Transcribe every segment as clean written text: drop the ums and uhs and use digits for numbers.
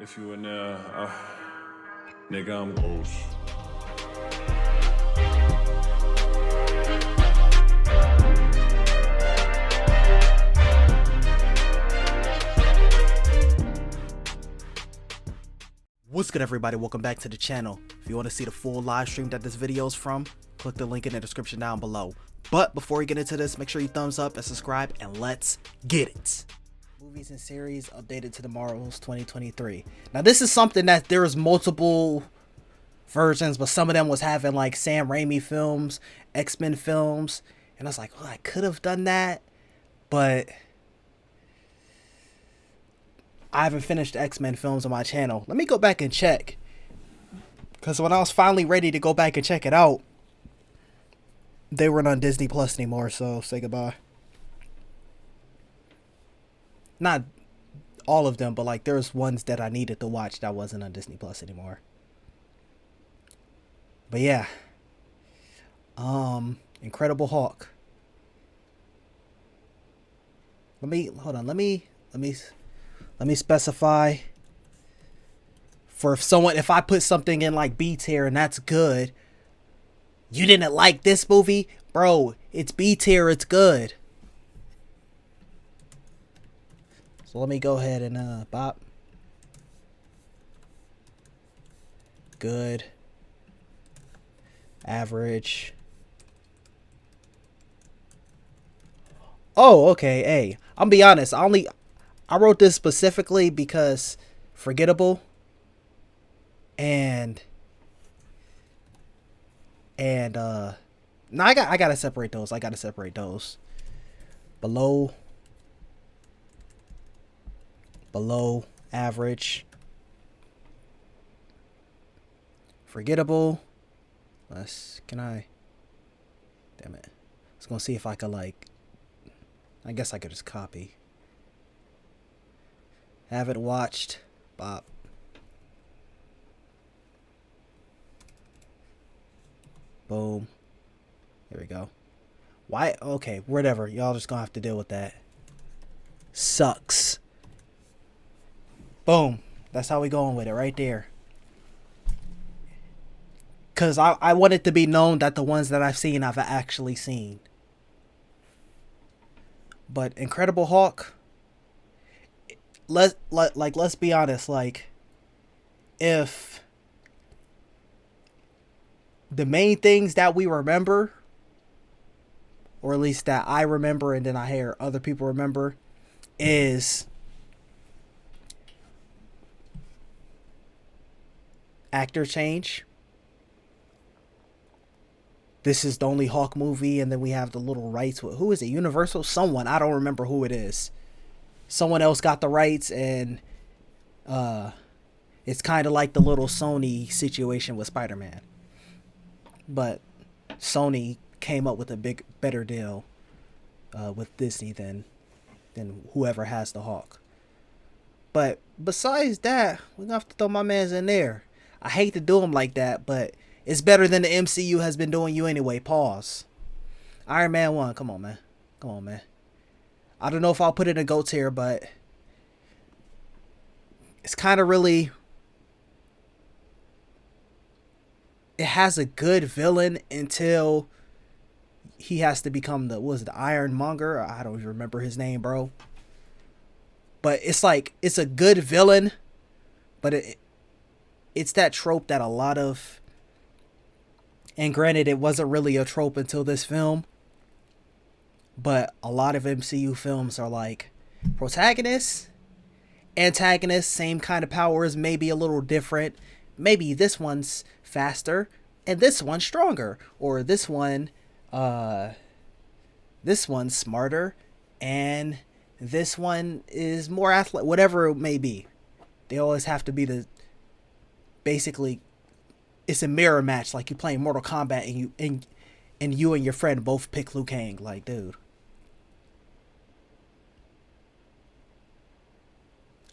If you in there, nigga, I'm ghost. What's good, everybody? Welcome back to the channel. If you want to see the full live stream that this video is from, click the link in the description down below. But before we get into this, make sure you thumbs up and subscribe, and let's get it. Movies and series updated to the Marvels 2023. Now this is something that there's multiple versions, but some of them was having like Sam Raimi films, X-Men films, and I was like, well, I could have done that, but I haven't finished X-Men films on my channel. Let me go back and check, because when I was finally ready to go back and check it out, they weren't on Disney Plus anymore, so say goodbye. Not all of them, but like there's ones that I needed to watch that wasn't on Disney Plus anymore. But yeah, Incredible Hulk. Let me specify. For if I put something in like B tier and that's good, you didn't like this movie, bro, it's B tier, it's good. So let me go ahead and bop. Good. Average. Oh, okay. Hey, I'm be honest. I wrote this specifically because forgettable and no, I gotta separate those. Below average, forgettable. Damn it. I was gonna see if I could I guess I could just copy. Haven't watched. Bop. Boom. There we go. Why? Okay, whatever. Y'all just gonna have to deal with that. Sucks. Boom. That's how we going with it right there. Because I want it to be known that the ones that I've seen, I've actually seen. But Incredible Hulk, let's be honest, like, if the main things that we remember, or at least that I remember and then I hear other people remember, is actor change. This is the only Hulk movie, and then we have the little rights with, who is it? Universal? Someone, I don't remember who it is. Someone else got the rights, and it's kind of like the little Sony situation with Spider-Man. But Sony came up with a better deal with Disney than whoever has the Hulk. But besides that, we're gonna have to throw my mans in there. I hate to do them like that, but it's better than the MCU has been doing you anyway. Pause. Iron Man 1. Come on, man. I don't know if I'll put it in GOAT tier, but it's kind of really... It has a good villain until he has to become the Ironmonger? I don't even remember his name, bro. But it's like, it's a good villain, but it's that trope that a lot of... And granted, it wasn't really a trope until this film, but a lot of MCU films are like protagonists, antagonists, same kind of powers, maybe a little different. Maybe this one's faster and this one's stronger, or this one's smarter and this one is more athletic. Whatever it may be, they always have to be basically. It's a mirror match, like you playing Mortal Kombat and you and your friend both pick Liu Kang. Like, dude.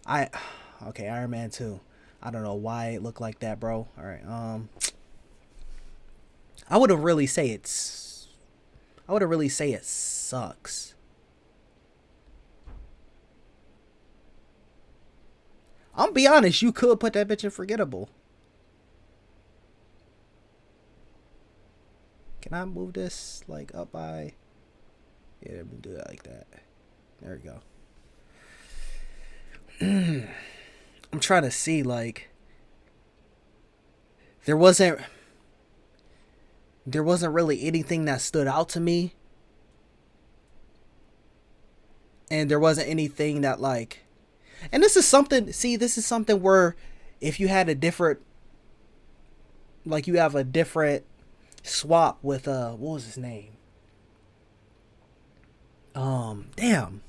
Okay, Iron Man 2. I don't know why it looked like that, bro. Alright, I wouldn't really say it sucks. I'm be honest, you could put that bitch in forgettable. Can I move this like up by? Yeah, let me do that like that. There we go. I'm trying to see like there wasn't really anything that stood out to me, and there wasn't anything that like, and this is something where if you had a different, like you have a different swap with what was his name, damn,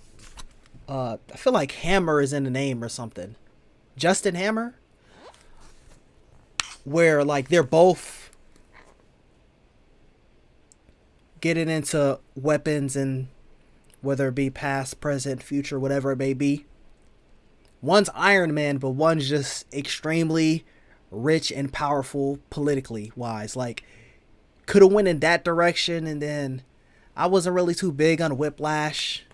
I feel like Hammer is in the name or something, Justin Hammer, where like they're both getting into weapons, and whether it be past, present, future, whatever it may be. One's Iron Man, but one's just extremely rich and powerful politically wise. Like, could have went in that direction, and then I wasn't really too big on Whiplash.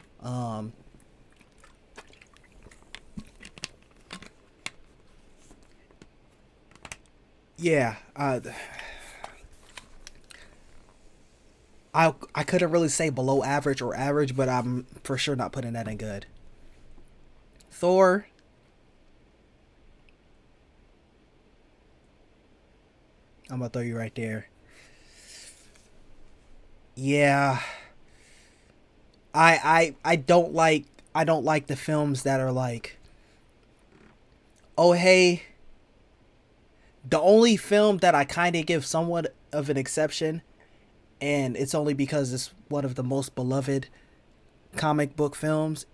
Yeah, I couldn't really say below average or average, but I'm for sure not putting that in good. Thor. I'm gonna throw you right there. Yeah, I don't like the films that are like, oh hey, the only film that I kind of give somewhat of an exception, and it's only because it's one of the most beloved comic book films,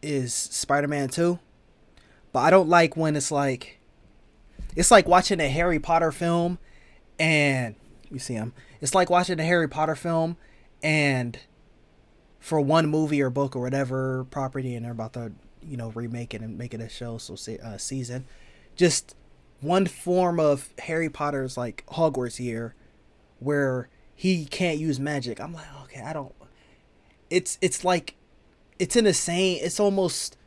is Spider-Man 2. But I don't like when it's like watching a Harry Potter film, and you see him. It's like watching a Harry Potter film, and for one movie or book or whatever property, and they're about to, remake it and make it a show, so season. Just one form of Harry Potter's like Hogwarts year, where he can't use magic. I'm like, okay, I don't. It's like, it's in the same. It's almost.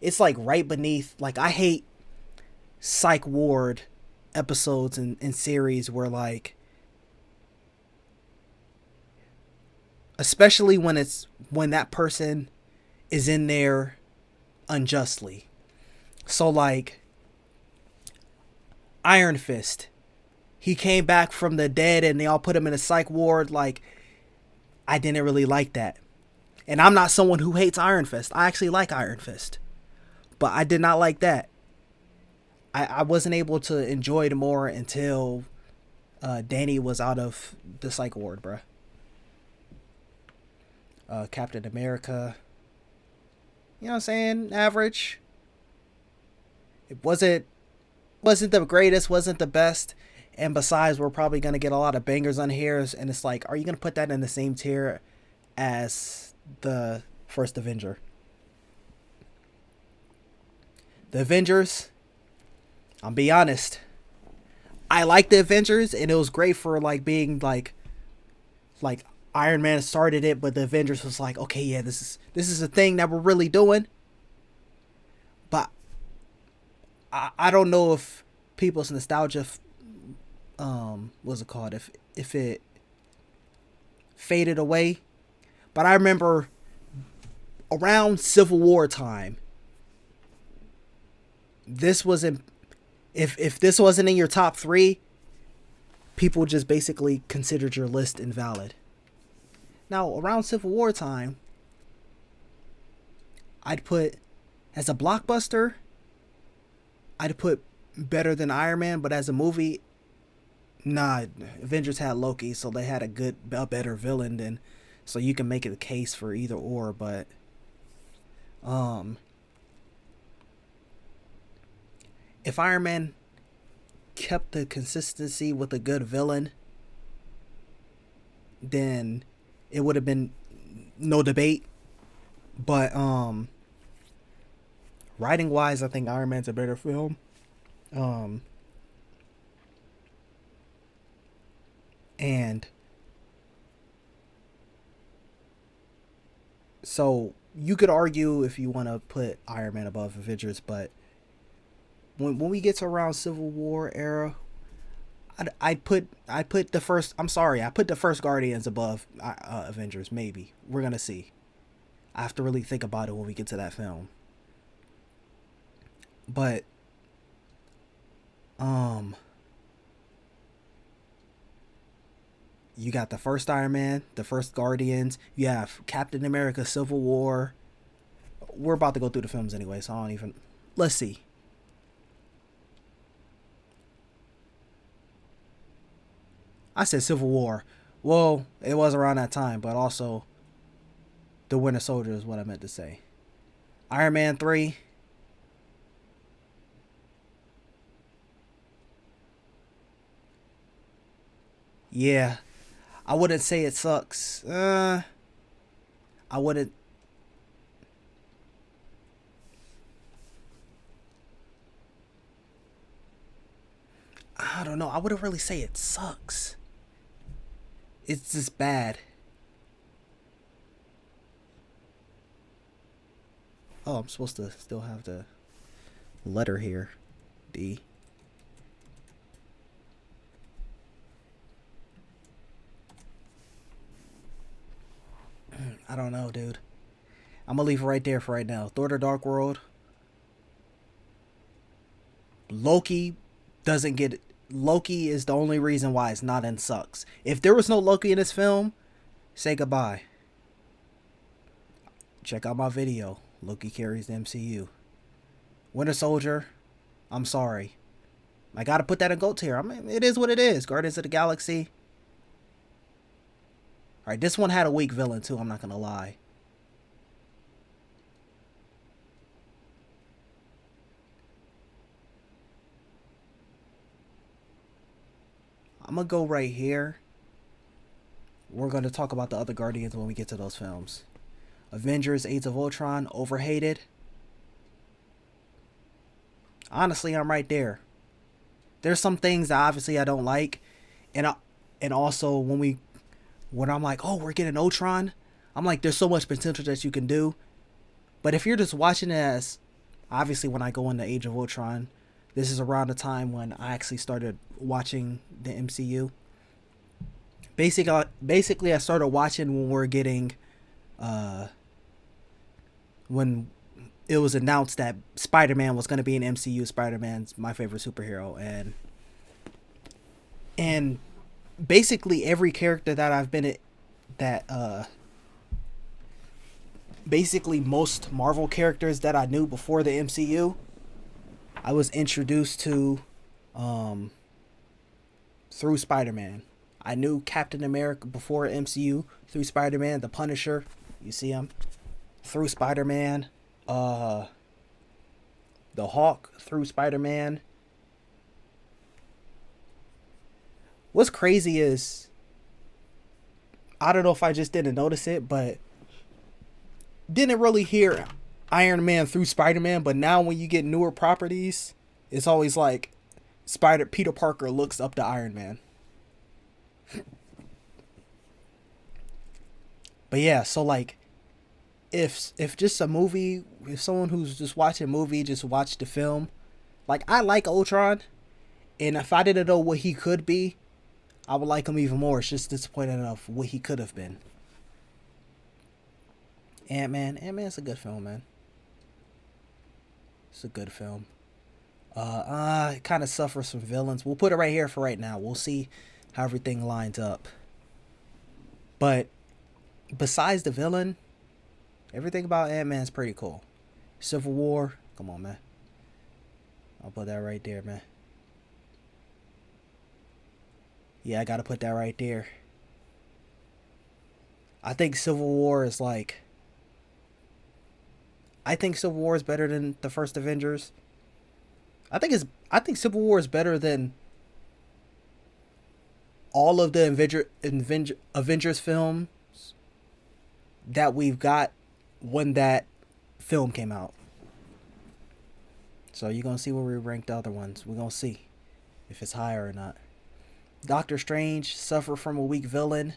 It's like right beneath. Like, I hate psych ward episodes and series where like, especially when that person is in there unjustly. So like Iron Fist, he came back from the dead and they all put him in a psych ward. Like, I didn't really like that. And I'm not someone who hates Iron Fist. I actually like Iron Fist. But I did not like that. I wasn't able to enjoy it more until Danny was out of the psych ward, bruh. Captain America, you know what I'm saying? Average. It wasn't the greatest, wasn't the best. And besides, we're probably going to get a lot of bangers on here. And it's like, are you going to put that in the same tier as the first Avenger? The Avengers, I'll be honest, I like the Avengers, and it was great for like being like Iron Man started it, but the Avengers was like, okay, yeah, this is a thing that we're really doing. But I don't know if people's nostalgia, what's it called, if it faded away. But I remember around Civil War time, this wasn't, if this wasn't in your top 3, people just basically considered your list invalid. Now, around Civil War time, I'd put, as a blockbuster, I'd put better than Iron Man, but as a movie, nah, Avengers had Loki, so they had a better villain than, so you can make it a case for either or, but, if Iron Man kept the consistency with a good villain, then it would have been no debate. But writing wise, I think Iron Man's a better film. And so you could argue if you want to put Iron Man above Avengers, but when we get to around Civil War era, I put the first. I'm sorry, I put the first Guardians above Avengers. Maybe we're gonna see. I have to really think about it when we get to that film. But you got the first Iron Man, the first Guardians. You have Captain America: Civil War. We're about to go through the films anyway, so I don't even. Let's see. I said Civil War. Well, it was around that time, but also the Winter Soldier is what I meant to say. Iron Man 3. Yeah, I wouldn't say it sucks. I wouldn't. I don't know. I wouldn't really say it sucks. It's just bad. Oh, I'm supposed to still have the letter here. D. I don't know, dude. I'm gonna leave it right there for right now. Thor: The Dark World. Loki doesn't get. Loki is the only reason why it's not in sucks. If there was no Loki in this film, say goodbye. Check out my video. Loki carries the MCU. Winter Soldier. I'm sorry. I gotta put that in GOAT tier. I mean, it is what it is. Guardians of the Galaxy. Alright, this one had a weak villain too, I'm not gonna lie. I'm gonna go right here. We're gonna talk about the other Guardians when we get to those films. Avengers: Age of Ultron, overhated. Honestly, I'm right there. There's some things that obviously I don't like, and also when I'm like, oh, we're getting Ultron, I'm like, there's so much potential that you can do. But if you're just watching it as, obviously when I go into Age of Ultron, this is around the time when I actually started watching the MCU. Basically, I started watching when we're getting, when it was announced that Spider-Man was going to be in MCU. Spider-Man's my favorite superhero, and basically every character that I've been at, that basically most Marvel characters that I knew before the MCU, I was introduced to through Spider-Man. I knew Captain America before MCU through Spider-Man. The Punisher, you see him, through Spider-Man. The Hawk through Spider-Man. What's crazy is, I don't know if I just didn't notice it, but didn't really hear Iron Man through Spider-Man, but now when you get newer properties, it's always like Peter Parker looks up to Iron Man. But yeah, so like if just a movie, if someone who's just watching a movie just watched the film, like I like Ultron, and if I didn't know what he could be, I would like him even more. It's just disappointing enough what he could have been. Ant-Man's a good film, man. It's a good film. It kind of suffers from villains. We'll put it right here for right now. We'll see how everything lines up. But besides the villain, everything about Ant-Man's pretty cool. Civil War, come on, man. I'll put that right there, man. Yeah, I gotta put that right there. I think Civil War is like... I think Civil War is better than the first Avengers. I think Civil War is better than all of the Avengers films that we've got when that film came out. So you're gonna see where we rank the other ones. We're gonna see if it's higher or not. Doctor Strange suffered from a weak villain.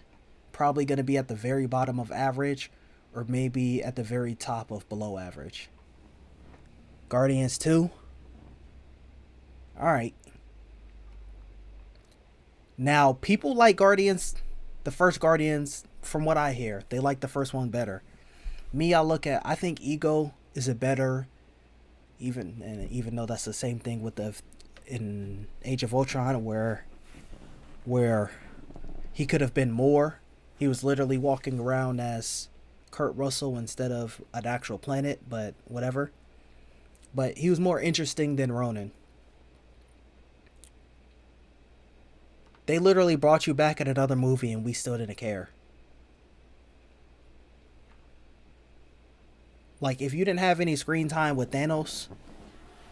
Probably gonna be at the very bottom of average, or maybe at the very top of below average. Guardians 2. All right. Now, people like Guardians, the first Guardians, from what I hear, they like the first one better. Me, I think Ego is a better, even though that's the same thing with the in Age of Ultron, where he could have been more. He was literally walking around as Kurt Russell instead of an actual planet, but whatever. But he was more interesting than Ronan. They literally brought you back in another movie and we still didn't care. Like, if you didn't have any screen time with Thanos,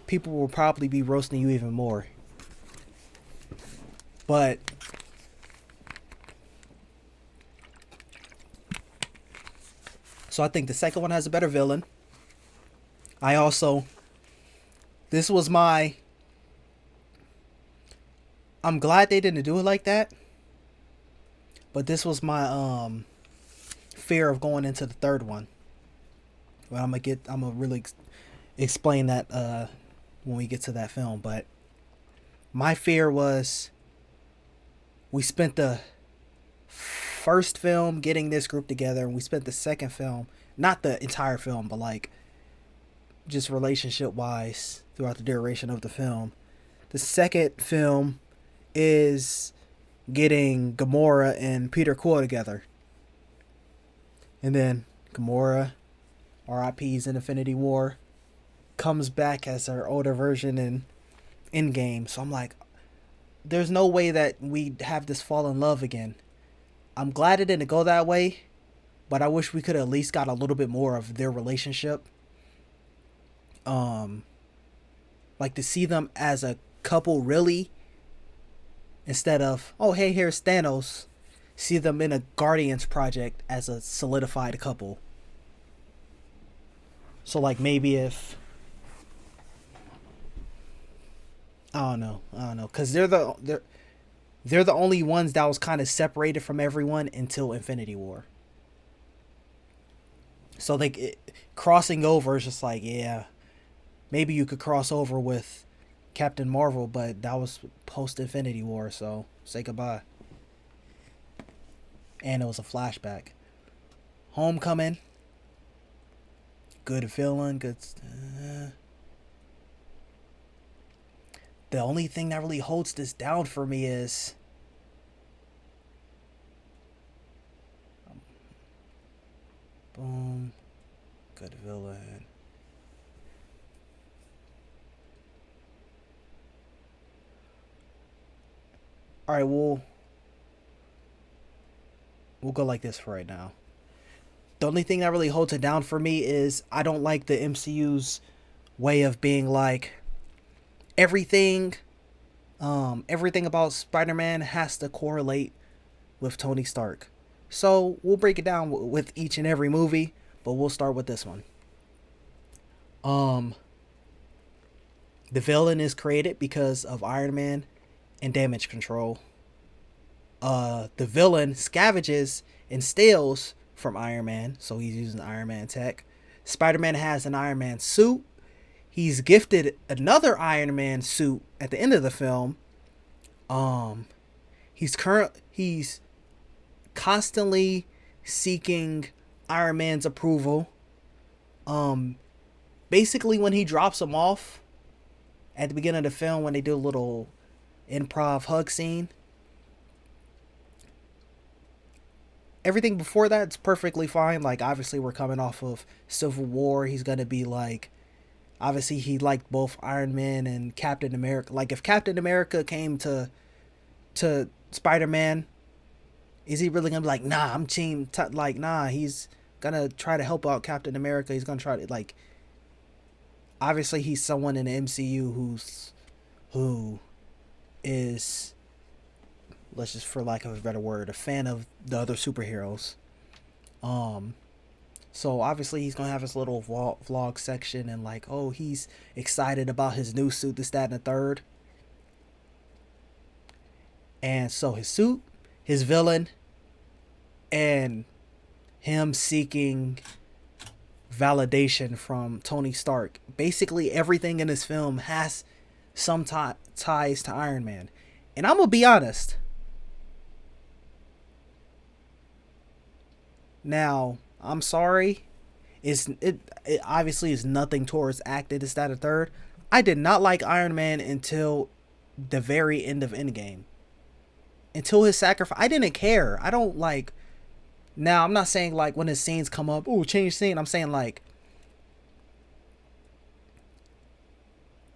people will probably be roasting you even more. But so I think the second one has a better villain. This was my, I'm glad they didn't do it like that. But this was my fear of going into the third one. Well, I'm gonna really explain that when we get to that film. But my fear was, we spent the first film getting this group together, and we spent the second film, not the entire film, but like just relationship wise throughout the duration of the film. The second film is getting Gamora and Peter Quill together, and then Gamora, RIP's in Infinity War, comes back as her older version in Endgame. So I'm like, there's no way that we have this fall in love again. I'm glad it didn't go that way, but I wish we could at least got a little bit more of their relationship. Like to see them as a couple, really, instead of, oh hey, here's Thanos. See them in a Guardians project as a solidified couple. So like maybe if, I don't know, because they're the only ones that was kind of separated from everyone until Infinity War. So crossing over is just like, yeah, maybe you could cross over with Captain Marvel, but that was post Infinity War, so say goodbye. And it was a flashback. Homecoming, good villain, good. The only thing that really holds this down for me is boom, good villain. All right, we'll go like this for right now. The only thing that really holds it down for me is I don't like the MCU's way of being like, everything about Spider-Man has to correlate with Tony Stark. So we'll break it down with each and every movie, but we'll start with this one. The villain is created because of Iron Man and damage control. The villain scavenges and steals from Iron Man, so he's using Iron Man tech. Spider-Man has an Iron Man suit. He's gifted another Iron Man suit at the end of the film. He's constantly seeking Iron Man's approval. Basically when he drops him off at the beginning of the film, when they do a little improv hug scene, everything before that's perfectly fine. Like, obviously we're coming off of Civil War. He's gonna be like, obviously he liked both Iron Man and Captain America. Like, if Captain America came to Spider-Man, is he really gonna be like, nah, I'm team like, nah, he's gonna try to help out Captain America. He's gonna try to, like, obviously he's someone in the MCU who is, let's just, for lack of a better word, a fan of the other superheroes. So obviously he's gonna have his little vlog section and like, oh, he's excited about his new suit, this, that, and the third. And so his suit, his villain, and him seeking validation from Tony Stark. Basically everything in this film has some ties to Iron Man. And I'm gonna be honest. Now, I'm sorry. It obviously is nothing towards acted, this, that, or third. I did not like Iron Man until the very end of Endgame. Until his sacrifice, I didn't care. I don't like. Now, I'm not saying like when his scenes come up, oh, change scene. I'm saying like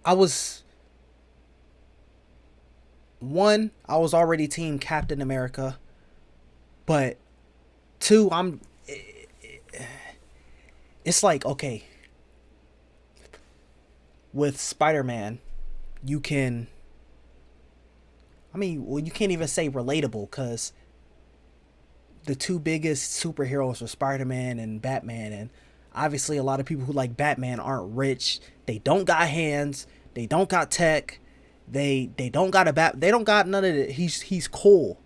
I was I was already team Captain America, but two, it's like, okay, with Spider-Man, you can, I mean, well, you can't even say relatable, because the two biggest superheroes were Spider-Man and Batman, and obviously a lot of people who like Batman aren't rich. They don't got hands. They don't got tech. They don't got they don't got none of it. He's cool.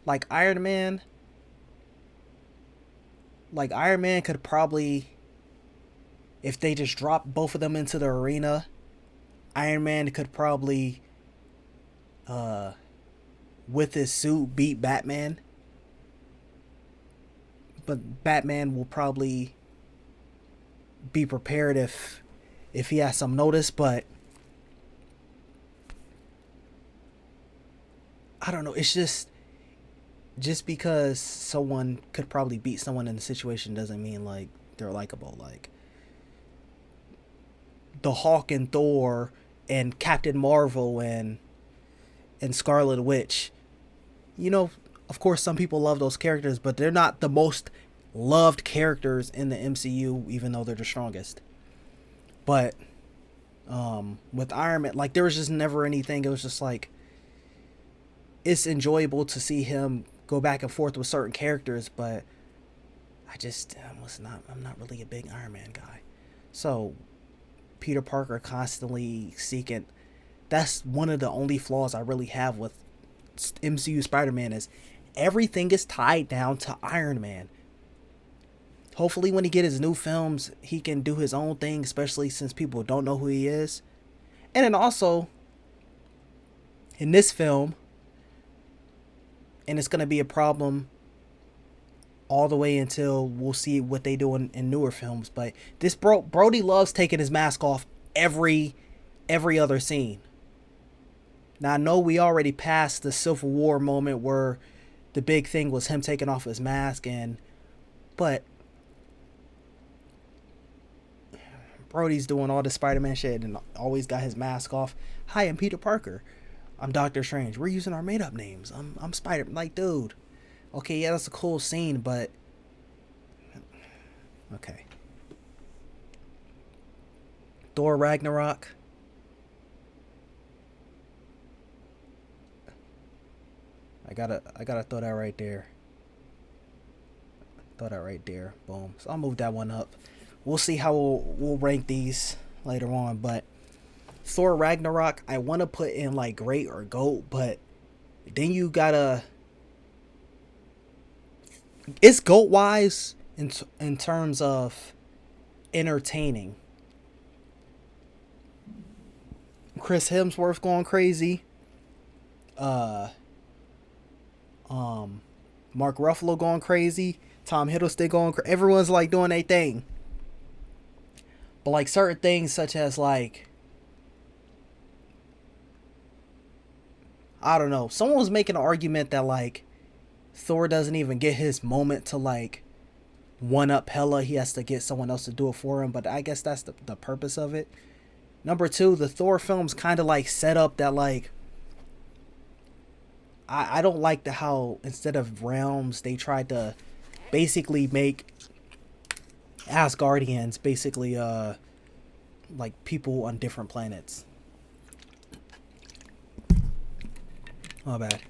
Like Iron Man. Like Iron Man could probably, if they just dropped both of them into the arena, Iron Man could probably, with his suit, beat Batman. But Batman will probably be prepared if he has some notice. But I don't know. It's just because someone could probably beat someone in a situation doesn't mean like they're likable. Like the Hulk and Thor and Captain Marvel and Scarlet Witch. You know, of course, some people love those characters, but they're not the most loved characters in the MCU, even though they're the strongest. But with Iron Man, like there was just never anything. It was just like, it's enjoyable to see him go back and forth with certain characters, but I'm not really a big Iron Man guy. So Peter Parker constantly seeking, that's one of the only flaws I really have with MCU Spider-Man, is everything is tied down to Iron Man. Hopefully when he get his new films, he can do his own thing, especially since people don't know who he is. And then also, in this film, and it's going to be a problem all the way until we'll see what they do in newer films, but this Brody loves taking his mask off every other scene. Now, I know we already passed the Civil War moment where the big thing was him taking off his mask, but Brody's doing all the Spider-Man shit and always got his mask off. Hi, I'm Peter Parker. I'm Doctor Strange. We're using our made-up names. I'm Spider. Like, dude. Okay, yeah, that's a cool scene, but okay. Thor Ragnarok. I gotta throw that right there. Throw that right there. Boom. So I'll move that one up. We'll see how we'll rank these later on, but Thor Ragnarok, I want to put in like great or GOAT, but then you gotta, it's GOAT wise in terms of entertaining. Chris Hemsworth going crazy. Mark Ruffalo going crazy. Tom Hiddleston going crazy. Everyone's like doing their thing. But like certain things such as like, I don't know. Someone was making an argument that like Thor doesn't even get his moment to like one up Hela. He has to get someone else to do it for him. But I guess that's the purpose of it. Number two, the Thor films kind of like set up that like, I don't like how instead of realms they tried to basically make Asgardians basically like people on different planets. My bad.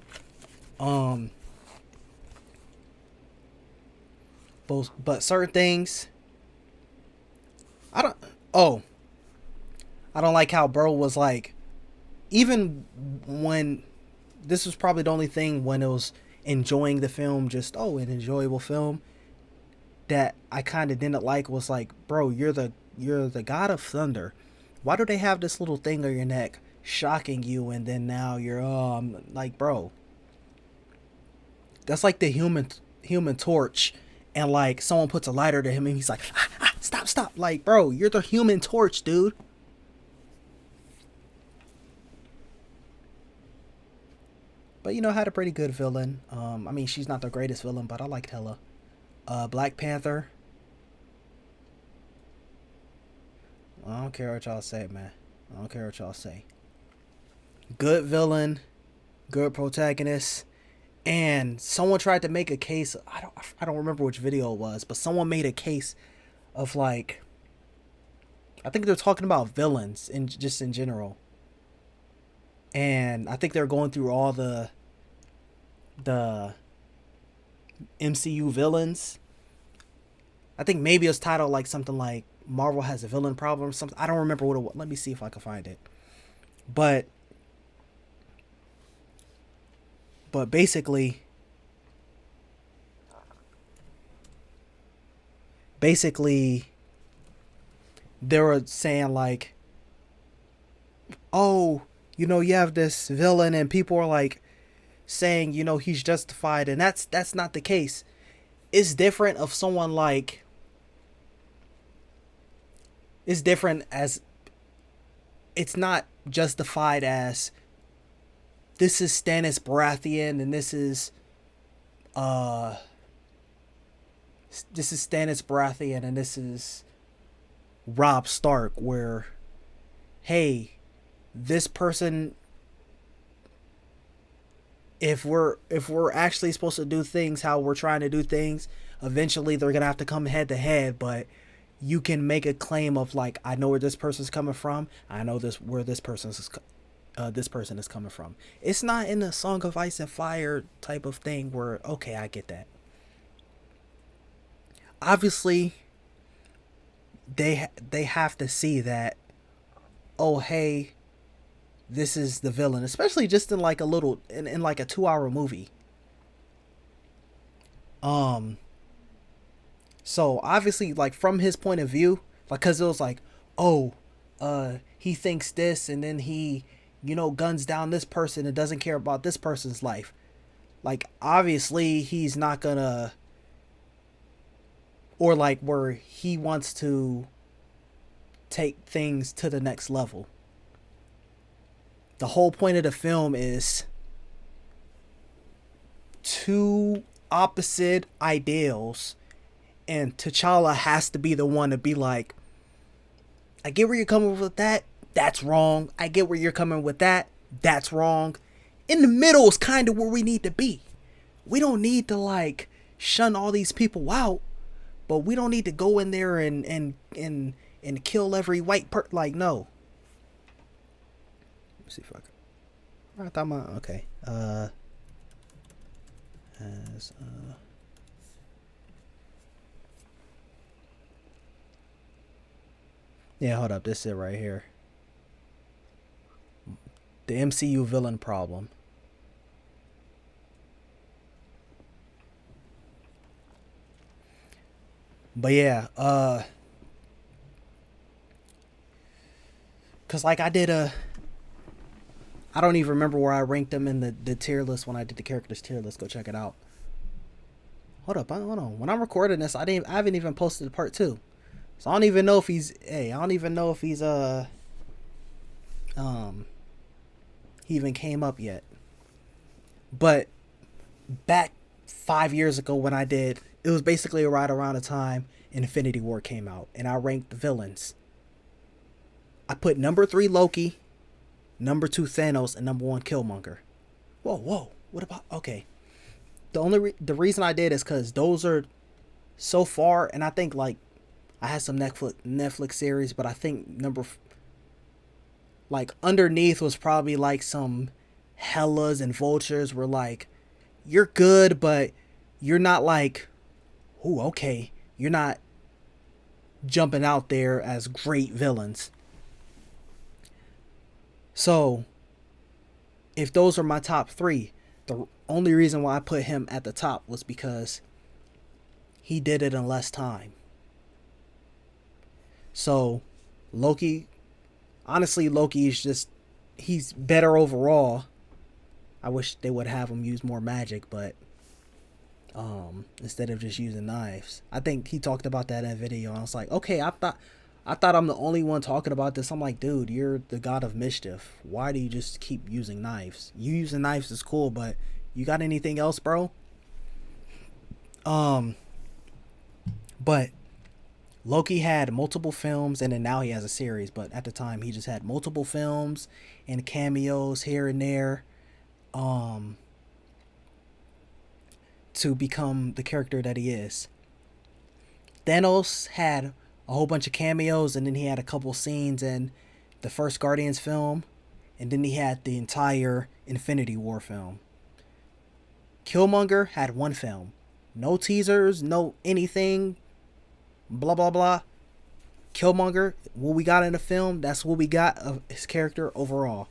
But certain things I don't like how bro was like, even when this was probably the only thing when it was enjoying the film, just an enjoyable film, that I kind of didn't like was like, bro, you're the god of thunder. Why do they have this little thing on your neck shocking you, and then now you're I'm like, bro, that's like the human torch, and like someone puts a lighter to him and he's like, stop, like, bro, you're the Human Torch, dude. But had a pretty good villain. I mean, she's not the greatest villain, but I liked Hela. Black Panther. I don't care what y'all say, man. I don't care what y'all say. Good villain, good protagonist, and someone tried to make a case. I don't remember which video it was, but someone made a case of like, I think they're talking about villains in just in general, and I think they're going through all the MCU villains. I think maybe it's titled like something like Marvel has a villain problem or something. I don't remember what it was. Let me see if I can find it. But basically they were saying like, oh, you have this villain, and people are like saying, he's justified, and that's not the case. It's different of someone like, it's different as, it's not justified as, this is Stannis Baratheon and this is Stannis Baratheon and this is Robb Stark, where, hey, this person, if we're actually supposed to do things how we're trying to do things, eventually they're gonna have to come head to head. But you can make a claim of like, I know where this person's coming from. I know where this person is coming from. It's not in a Song of Ice and Fire type of thing where, okay, I get that. Obviously, they have to see that, oh, hey, this is the villain, especially just in like a little, in like a 2-hour movie. So obviously, like, from his point of view, like, cause it was like, oh, he thinks this, and then he, guns down this person and doesn't care about this person's life. Like, obviously he's not gonna, or like where he wants to take things to the next level. The whole point of the film is two opposite ideals, and T'Challa has to be the one to be like, I get where you're coming with that, that's wrong. I get where you're coming with that, that's wrong. In the middle is kind of where we need to be. We don't need to like shun all these people out, but we don't need to go in there and kill every white like, no. Let's see if I can. I thought okay. Yeah, hold up. This is it right here. The MCU villain problem. But yeah, cause like I don't even remember where I ranked them in the tier list when I did the characters tier list. Go check it out. Hold on. When I'm recording this, I haven't even posted part 2. So I don't even know if he's he even came up yet. But back 5 years ago when I did, it was basically right around the time Infinity War came out, and I ranked the villains. I put number 3 Loki, number 2 Thanos, and number 1 Killmonger. Whoa, what about, okay. The reason I did is because those are so far, and I think like I had some Netflix series, but I think like underneath was probably like some Hellas and Vultures were like, you're good, but you're not like, ooh, okay, you're not jumping out there as great villains. So if those are my top 3, the only reason why I put him at the top was because he did it in less time. So Loki honestly, Loki is just, he's better overall. I wish they would have him use more magic, but instead of just using knives. I think he talked about that in a video. I was like, okay, I thought I'm the only one talking about this. I'm like, dude, you're the god of mischief. Why do you just keep using knives? You using knives is cool, but you got anything else, bro? But Loki had multiple films, and then now he has a series. But at the time, he just had multiple films and cameos here and there, to become the character that he is. Thanos had a whole bunch of cameos, and then he had a couple scenes in the first Guardians film, and then he had the entire Infinity War film. Killmonger had one film. No teasers, no anything, blah, blah, blah. Killmonger, what we got in the film, that's what we got of his character overall.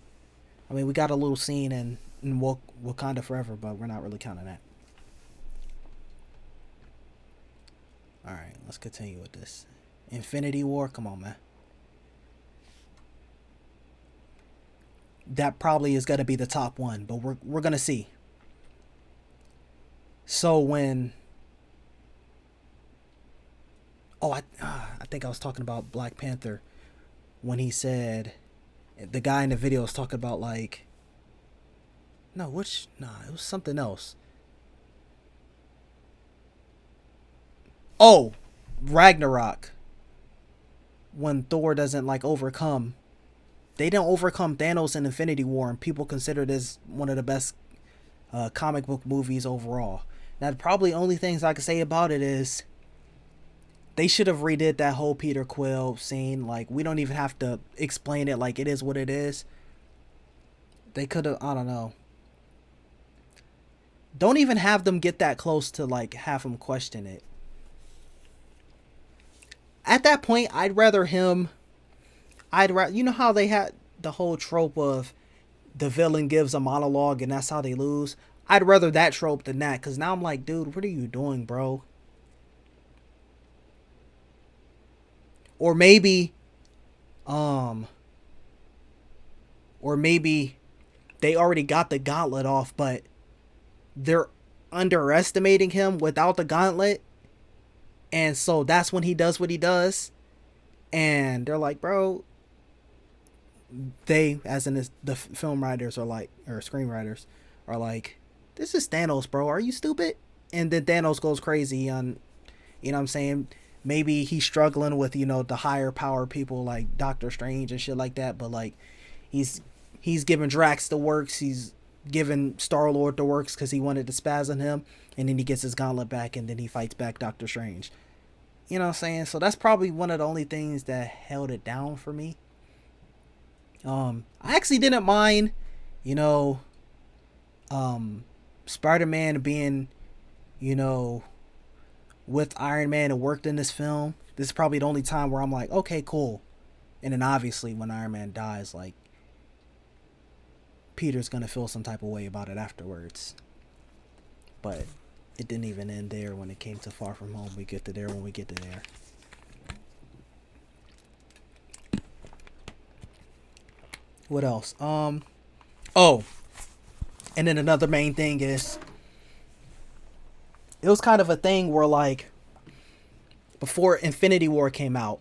I mean, we got a little scene in Wakanda Forever, but we're not really counting that. Alright, let's continue with this. Infinity War, come on, man. That probably is going to be the top one, but we're going to see. So when... Oh, I think I was talking about Black Panther when he said... The guy in the video was talking about, like... No, it was something else. Oh, Ragnarok. When Thor doesn't, like, overcome. They didn't overcome Thanos in Infinity War, and people consider this one of the best comic book movies overall. Now, probably only things I can say about it is they should have redid that whole Peter Quill scene. Like, we don't even have to explain it. Like, it is what it is. They could have, I don't know. Don't even have them get that close to, like, have him question it. At that point, I'd rather him... You know how they had the whole trope of the villain gives a monologue and that's how they lose? I'd rather that trope than that, because now I'm like, dude, what are you doing, bro? Or maybe they already got the gauntlet off, but they're underestimating him without the gauntlet, and so that's when he does what he does, and they're like, bro, they, as in the film writers, are like, or screenwriters, are like, this is Thanos, bro, are you stupid? And then Thanos goes crazy on, you know what I'm saying, maybe he's struggling with, you know, the higher power people like Doctor Strange and shit like that, but like he's giving Drax the works, he's giving Star-Lord the works because he wanted to spaz on him, and then he gets his gauntlet back, and then he fights back Doctor Strange. You know what I'm saying? So that's probably one of the only things that held it down for me. I actually didn't mind, you know, Spider-Man being, you know, with Iron Man and worked in this film. This is probably the only time where I'm like, okay, cool. And then obviously when Iron Man dies, like, Peter's gonna feel some type of way about it afterwards. But it didn't even end there when it came to Far From Home. We get to there when we get to there. What else? Oh, and then another main thing is, it was kind of a thing where, like, before Infinity War came out,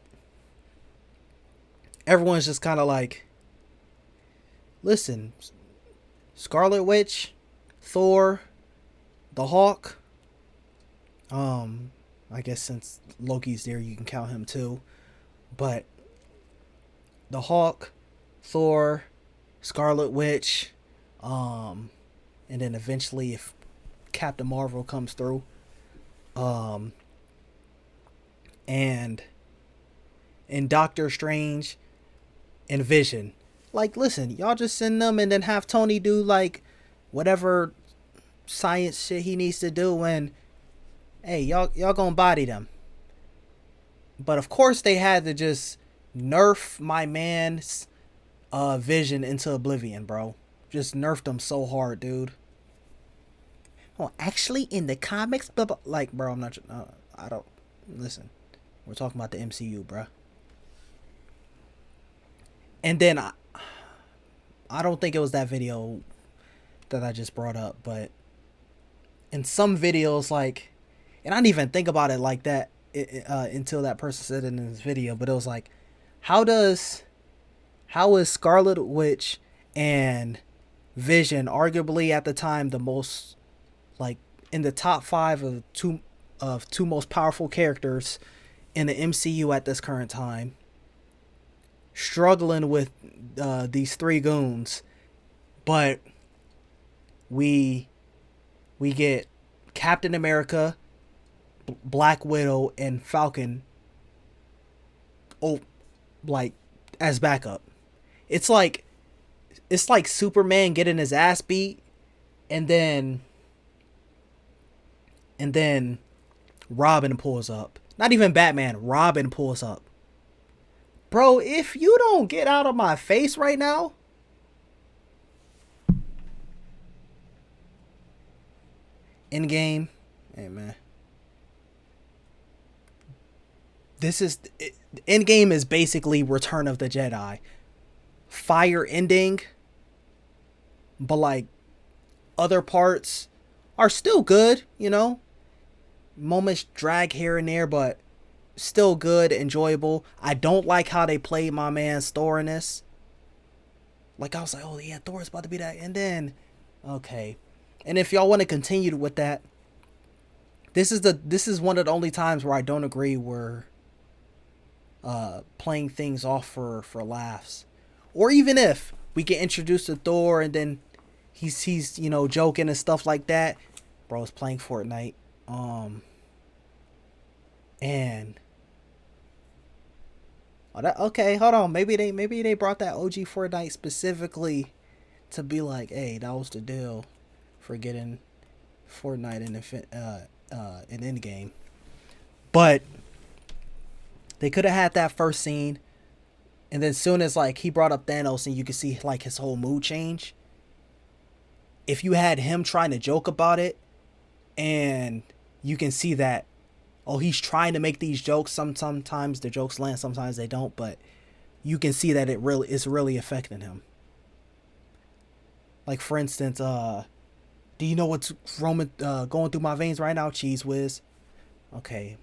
everyone's just kind of like, listen, Scarlet Witch, Thor, the Hawk, I guess since Loki's there, you can count him too, but the Hawk, Thor, Scarlet Witch, and then eventually if Captain Marvel comes through, and Doctor Strange and Vision. Like, listen, y'all just send them and then have Tony do like whatever science shit he needs to do, and hey, y'all gonna body them. But of course they had to just nerf my man's Vision into oblivion, bro. Just nerfed him so hard, dude. Well, actually, in the comics, blah, blah, like, bro, I'm not. I don't listen. We're talking about the MCU, bro. And then I don't think it was that video that I just brought up, but in some videos, like, and I didn't even think about it like that until that person said it in this video, but it was like, how is Scarlet Witch and Vision, arguably at the time the most, like, in the top 5 of two most powerful characters in the MCU at this current time, struggling with these 3 goons, but we get Captain America, Black Widow, and Falcon, like, as backup. It's like Superman getting his ass beat, and then Robin pulls up. Not even Batman, Robin pulls up. Bro, if you don't get out of my face right now, Endgame, hey man, Endgame is basically Return of the Jedi. Fire ending, but like other parts are still good, you know. Moments drag here and there, but still good, enjoyable. I don't like how they played my man's Thor in this. Like, I was like, oh yeah, Thor's about to be that, and then okay. And if y'all want to continue with that, this is one of the only times where I don't agree we're playing things off for laughs. Or even if we get introduced to Thor and then he's you know, joking and stuff like that. Bro's playing Fortnite. And okay, hold on. Maybe they brought that OG Fortnite specifically to be like, hey, that was the deal for getting Fortnite in Endgame. But they could have had that first scene, and then soon as like he brought up Thanos and you could see like his whole mood change. If you had him trying to joke about it, and you can see that, oh, he's trying to make these jokes. Sometimes the jokes land, sometimes they don't, but you can see that it's really affecting him. Like, for instance, do you know what's going through my veins right now? Cheese whiz. Okay.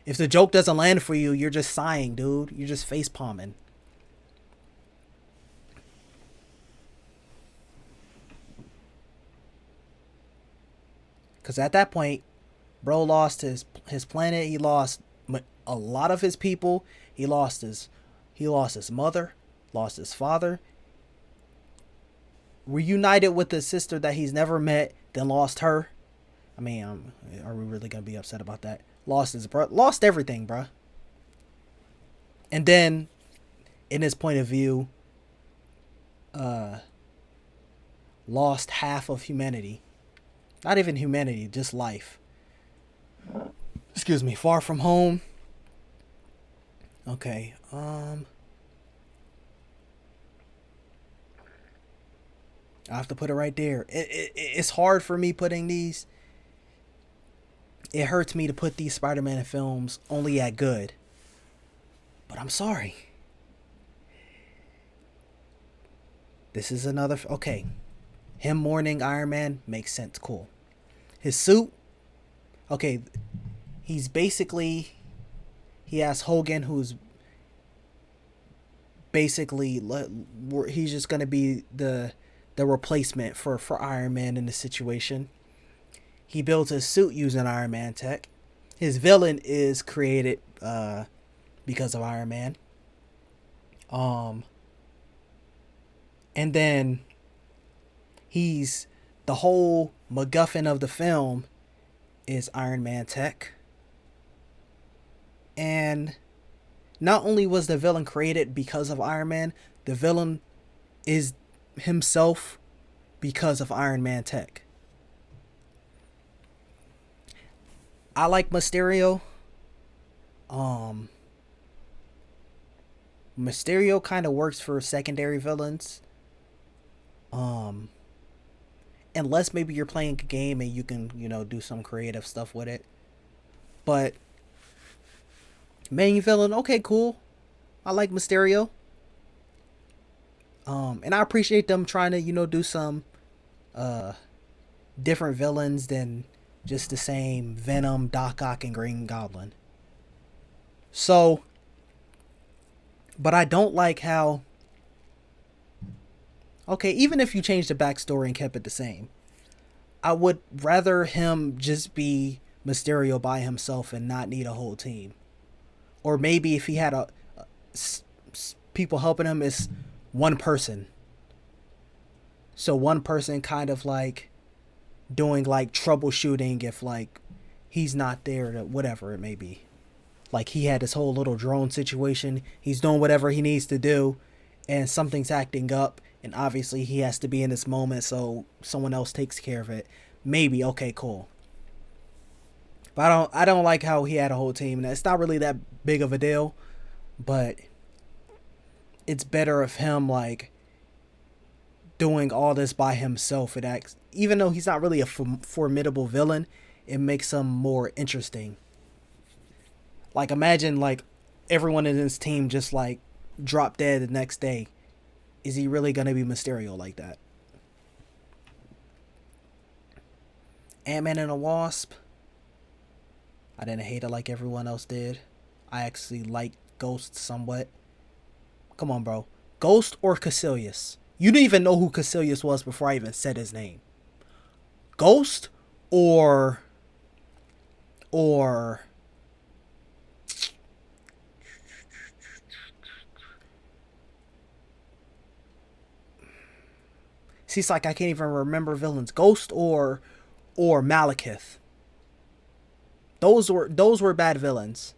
If the joke doesn't land for you, you're just sighing, dude. You're just face palming. Because at that point, bro lost his planet. He lost a lot of his people. He lost his mother, lost his father. Reunited with his sister that he's never met, then lost her. I mean, are we really gonna be upset about that? Lost his bro, lost everything, bro. And then, in his point of view, lost half of humanity. Not even humanity, just life. Excuse me. Far from home. Okay. I have to put it right there. It's hard for me putting these. It hurts me to put these Spider-Man films only at good. But I'm sorry. This is another... Okay. Him mourning Iron Man makes sense. Cool. His suit. Okay. He's basically... He has Hogan, who's basically... He's just going to be the replacement for Iron Man in the situation. He builds his suit using Iron Man tech. His villain is created because of Iron Man. And then he's the whole MacGuffin of the film is Iron Man tech. And not only was the villain created because of Iron Man, the villain is himself because of Iron Man tech. I like Mysterio. Mysterio kind of works for secondary villains. Unless maybe you're playing a game and you can, you know, do some creative stuff with it. But main villain, okay, cool. I like Mysterio. And I appreciate them trying to, do some uh different villains than just the same Venom, Doc Ock, and Green Goblin. So, but I don't like how, okay, even if you changed the backstory and kept it the same, I would rather him just be Mysterio by himself and not need a whole team. Or maybe if he had people helping him, is one person. So one person kind of like doing like troubleshooting if like he's not there, to whatever it may be. Like he had this whole little drone situation. He's doing whatever he needs to do, and something's acting up, and obviously he has to be in this moment, so someone else takes care of it. Maybe, okay, cool. But I don't like how he had a whole team, and it's not really that big of a deal. But it's better of him like doing all this by himself. It acts, even though he's not really a formidable villain, it makes him more interesting. Like imagine like everyone in his team just like drop dead the next day. Is he really gonna be Mysterio like that? Ant-Man and the Wasp, I didn't hate it like everyone else did. I actually liked Ghost somewhat. Come on, bro. Ghost or Caecilius? You didn't even know who Caecilius was before I even said his name. Ghost or see, it's like I can't even remember villains. Ghost or Malekith. Those were bad villains.